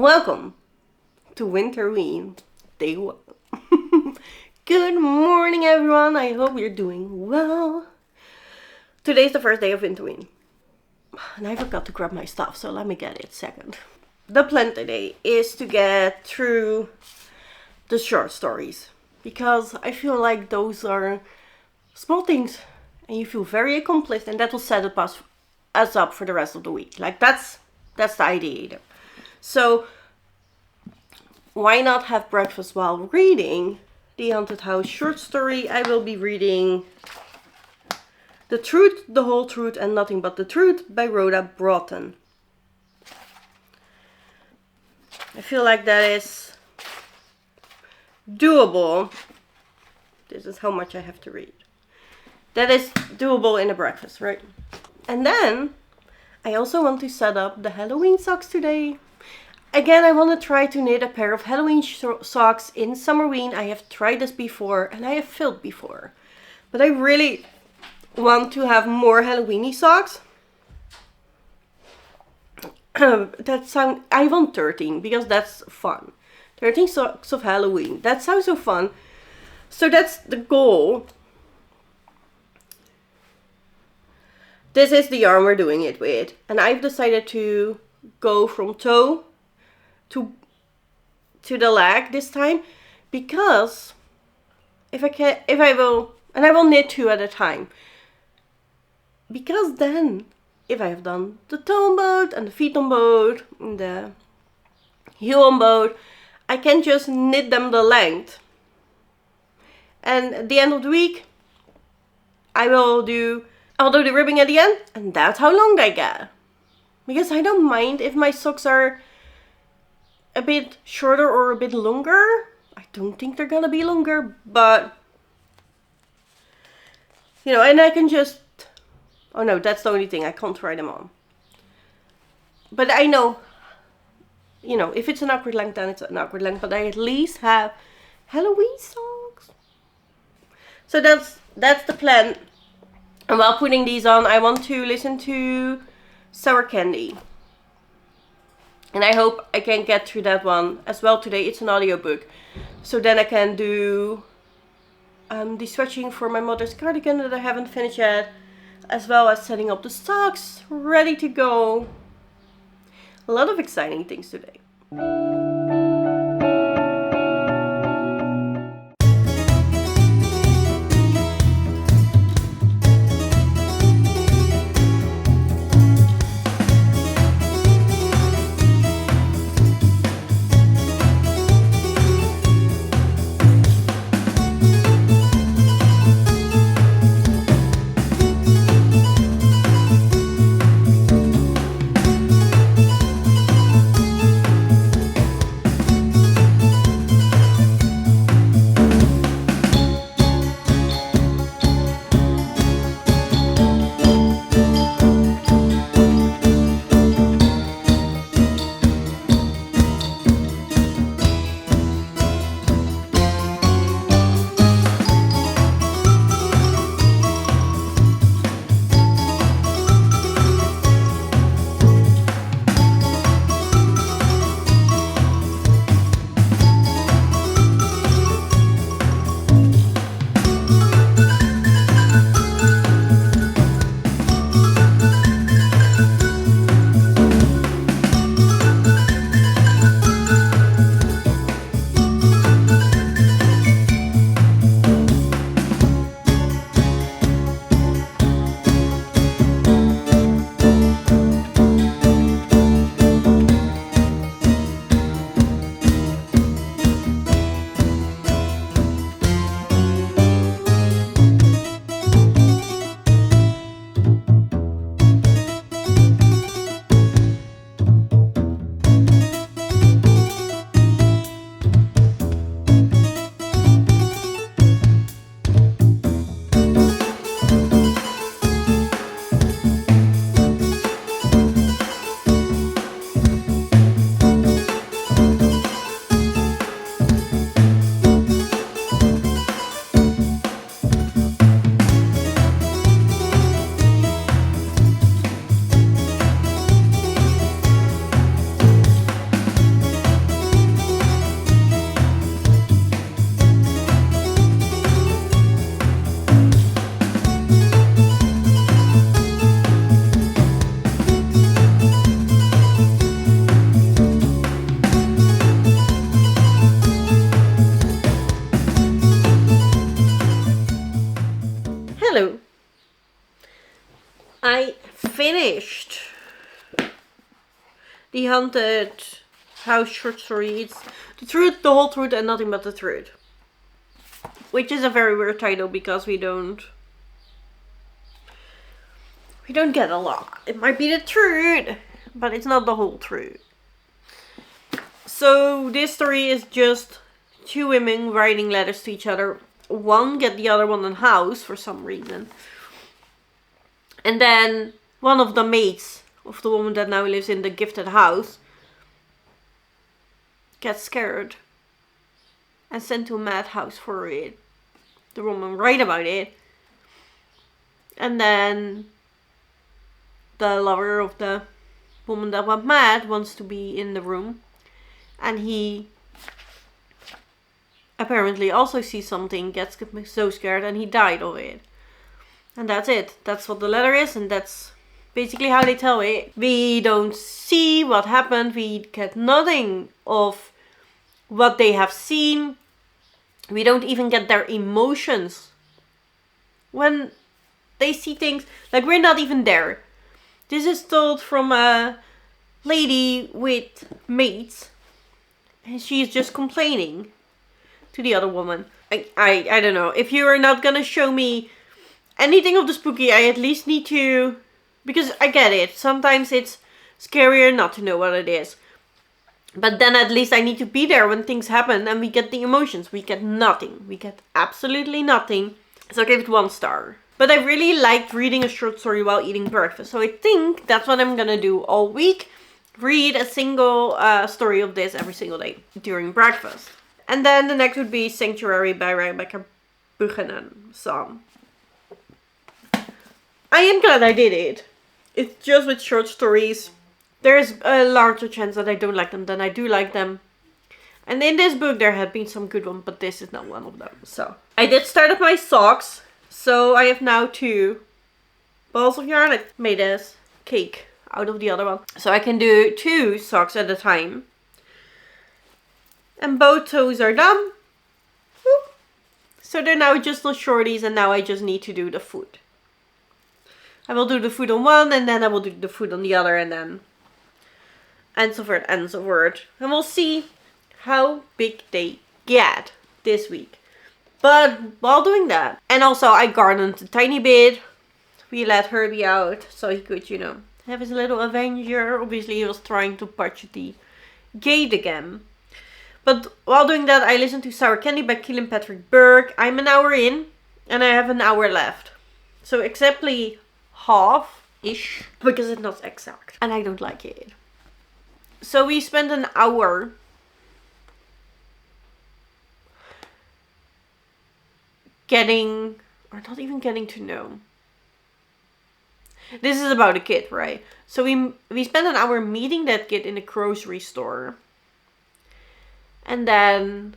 Welcome to Winterween Day 1. Good morning everyone, I hope you're doing well. Today's the first day of Winterween. And I forgot to grab my stuff, so let me get it second. The plan today is to get through the short stories. Because I feel like those are small things and you feel very accomplished, and that will set us up for the rest of the week. Like that's the idea. So why not have breakfast while reading the Haunted House short story? I will be reading The Truth, the Whole Truth, and Nothing But the Truth by Readathon. I feel like that is doable. This is how much I have to read. That is doable in a breakfast, right? And then I also want to set up the Halloween socks today. Again, I want to try to knit a pair of Halloween socks in Summerween. I have tried this before and I have failed before. But I really want to have more Halloweeny socks. I want 13 because that's fun. 13 socks of Halloween. That sounds so fun. So that's the goal. This is the yarn we're doing it with. And I've decided to go from toe to the leg this time, because I will knit 2 at a time, because then if I have done the toe on both and the feet on both and the heel on both, I can just knit them the length, and at the end of the week I'll do the ribbing at the end, and that's how long I get, because I don't mind if my socks are a bit shorter or a bit longer. I don't think they're gonna be longer, but you know, and I can just, oh no, that's the only thing, I can't try them on. But I know, you know, if it's an awkward length, then it's an awkward length, but I at least have Halloween socks. So that's the plan. And while putting these on, I want to listen to Sour Candy. And I hope I can get through that one as well today. It's an audiobook. So then I can do the swatching for my mother's cardigan that I haven't finished yet. As well as setting up the socks, ready to go. A lot of exciting things today. The Haunted House short story. It's the truth, the whole truth, and nothing but the truth. Which is a very weird title because we don't get a lot. It might be the truth, but it's not the whole truth. So this story is just two women writing letters to each other. One get the other one a house for some reason. And then one of the maids of the woman that now lives in the gifted house gets scared and sent to a madhouse for it. The woman write about it. And then the lover of the woman that went mad wants to be in the room. And he apparently also sees something, gets so scared, and he died of it. And that's it. That's what the letter is, and that's basically how they tell it. We don't see what happened. We get nothing of what they have seen. We don't even get their emotions. When they see things, like we're not even there. This is told from a lady with maids. And she's just complaining to the other woman. I don't know. If you are not gonna show me anything of the spooky, I at least need to... Because I get it. Sometimes it's scarier not to know what it is. But then at least I need to be there when things happen and we get the emotions. We get nothing. We get absolutely nothing. So I gave it 1 star. But I really liked reading a short story while eating breakfast. So I think that's what I'm gonna do all week. Read a single story of this every single day during breakfast. And then the next would be Sanctuary by Rebecca Buchanan. So I am glad I did it. It's just with short stories. There's a larger chance that I don't like them than I do like them. And in this book there had been some good ones, but this is not one of them. So I did start up my socks. So I have now 2 balls of yarn. I made this cake out of the other one. So I can do 2 socks at a time. And both toes are done. Whoop. So they're now just the shorties, and now I just need to do the foot. I will do the foot on one, and then I will do the foot on the other, and then and so forth and so forth. And we'll see how big they get this week. But while doing that, and also I gardened a tiny bit. We let Herbie out so he could, you know, have his little adventure. Obviously he was trying to punch the gate again. But while doing that, I listened to Sour Candy by Kealan Patrick Burke. I'm an hour in and I have an hour left. So exactly half-ish, because it's not exact. And I don't like it. So we spent an hour getting, or not even getting to know. This is about a kid, right? So we spent an hour meeting that kid in a grocery store. And then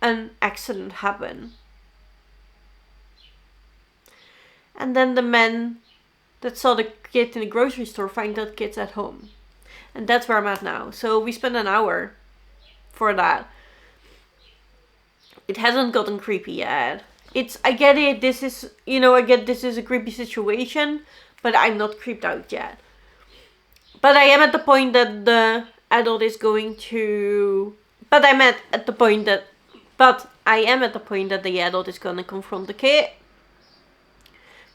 an accident happened. And then the men that saw the kid in the grocery store find that kid's at home. And that's where I'm at now. So we spent an hour for that. It hasn't gotten creepy yet. I get it, this is, you know, I get this is a creepy situation, but I'm not creeped out yet. But I am at the point that the adult is going to, but I am at the point that the adult is going to confront the kid.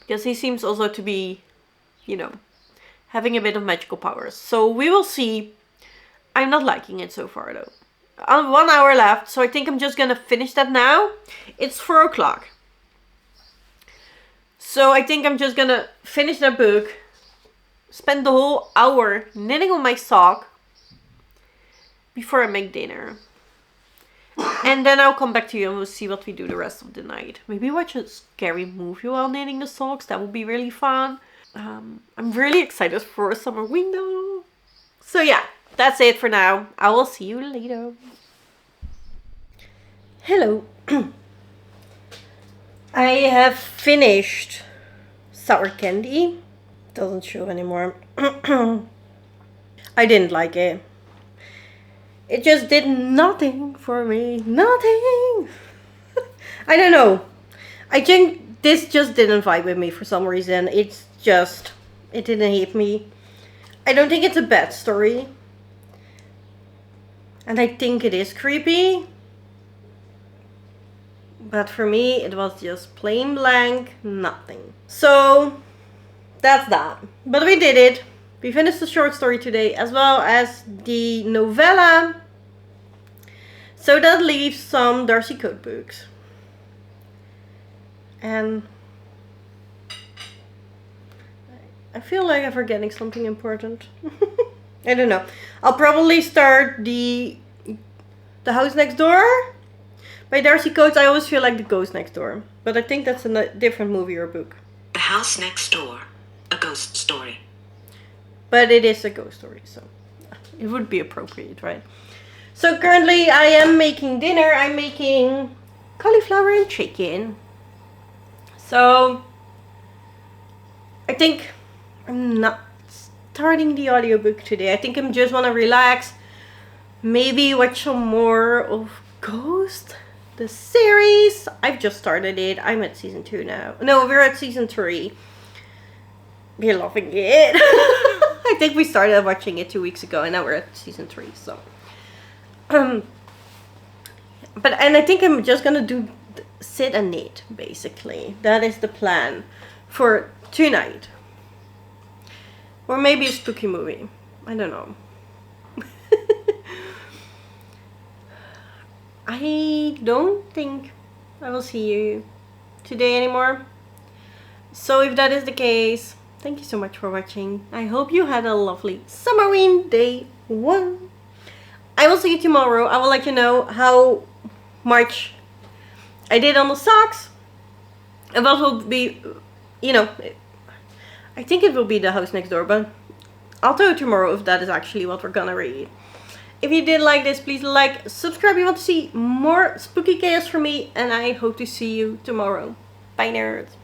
Because he seems also to be, you know, having a bit of magical powers. So we will see. I'm not liking it so far though. 1 hour left, so I think I'm just gonna finish that now. It's 4 o'clock. So I think I'm just gonna finish that book. Spend the whole hour knitting on my sock before I make dinner. And then I'll come back to you and we'll see what we do the rest of the night. Maybe watch a scary movie while knitting the socks. That would be really fun. I'm really excited for Summerween though. So yeah, that's it for now. I will see you later. Hello. I have finished Sour Candy. Doesn't show anymore. I didn't like it. It just did nothing for me. Nothing. I don't know. I think this just didn't vibe with me for some reason. It didn't hit me. I don't think it's a bad story. And I think it is creepy. But for me, it was just plain blank, nothing. So, that's that. But we did it. We finished the short story today, as well as the novella. So that leaves some Darcy Code books. And I feel like I'm forgetting something important. I don't know. I'll probably start the House Next Door by Darcy Coates. I always feel like The Ghost Next Door, but I think that's a different movie or book. The House Next Door, a ghost story. But it is a ghost story, so it would be appropriate, right? So currently I am making dinner. I'm making cauliflower and chicken. So I think I'm not starting the audiobook today. I think I just want to relax. Maybe watch some more of Ghost, the series. I've just started it. I'm at season 2 now. No, we're at season 3. We're loving it. I think we started watching it 2 weeks ago and now we're at season 3. So, and I think I'm just gonna sit and knit, basically. That is the plan for tonight. Or maybe a spooky movie. I don't know. I don't think I will see you today anymore. So if that is the case, thank you so much for watching. I hope you had a lovely Summerween day 1. I will see you tomorrow. I will let you know how much I did on the socks. And what will be, you know, I think it will be The House Next Door, but I'll tell you tomorrow if that is actually what we're gonna read. If you did like this, please like, subscribe if you want to see more spooky chaos from me, and I hope to see you tomorrow. Bye, nerds.